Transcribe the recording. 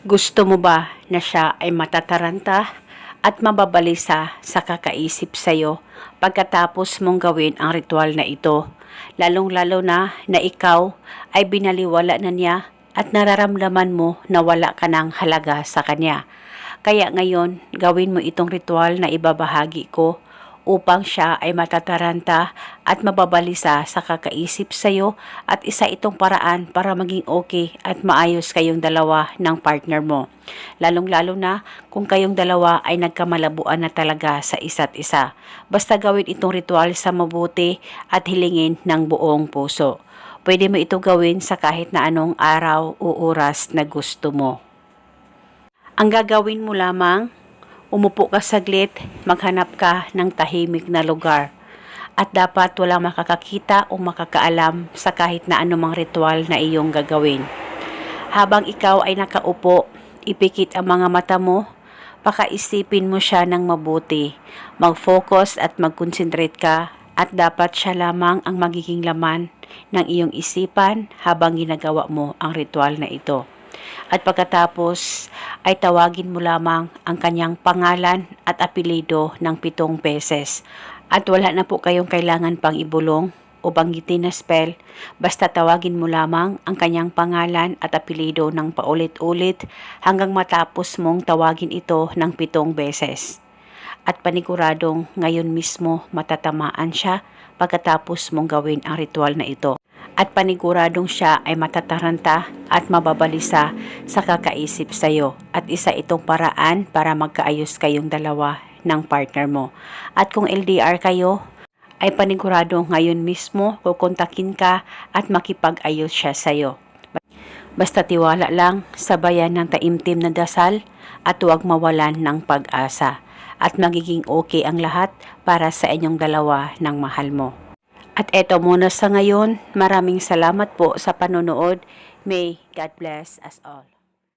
Gusto mo ba na siya ay matataranta at mababalisa sa kakaisip sa'yo pagkatapos mong gawin ang ritual na ito? Lalong-lalo na ikaw ay binaliwala na niya at nararamdaman mo na wala ka ng halaga sa kanya. Kaya ngayon, gawin mo itong ritual na ibabahagi ko upang siya ay matataranta at mababalisa sa kakaisip sa'yo, at isa itong paraan para maging okay at maayos kayong dalawa ng partner mo. Lalong-lalo na kung kayong dalawa ay nagkamalabuan na talaga sa isa't isa. Basta gawin itong ritual sa mabuti at hilingin ng buong puso. Pwede mo ito gawin sa kahit na anong araw o oras na gusto mo. Ang gagawin mo lamang, umupo ka saglit, maghanap ka ng tahimik na lugar. At dapat walang makakakita o makakaalam sa kahit na anumang ritual na iyong gagawin. Habang ikaw ay nakaupo, ipikit ang mga mata mo, pakaisipin mo siya ng mabuti. Mag-focus at mag-concentrate ka, at dapat siya lamang ang magiging laman ng iyong isipan habang ginagawa mo ang ritual na ito. At pagkatapos ay tawagin mo lamang ang kanyang pangalan at apelido ng 7 beses. At wala na po kayong kailangan pang ibulong o banggitin na spell. Basta tawagin mo lamang ang kanyang pangalan at apelido ng paulit-ulit hanggang matapos mong tawagin ito ng 7 beses. At paniguradong ngayon mismo matatamaan siya pagkatapos mong gawin ang ritual na ito. At paniguradong siya ay matataranta at mababalisa sa kakaisip sa'yo. At isa itong paraan para magkaayos kayong dalawa ng partner mo. At kung LDR kayo, ay paniguradong ngayon mismo kukontakin ka at makipag-ayos siya sa'yo. Basta tiwala lang, sabayan ng taimtim na dasal at huwag mawalan ng pag-asa. At magiging okay ang lahat para sa inyong dalawa ng mahal mo. At eto muna sa ngayon, maraming salamat po sa panonood. May God bless us all.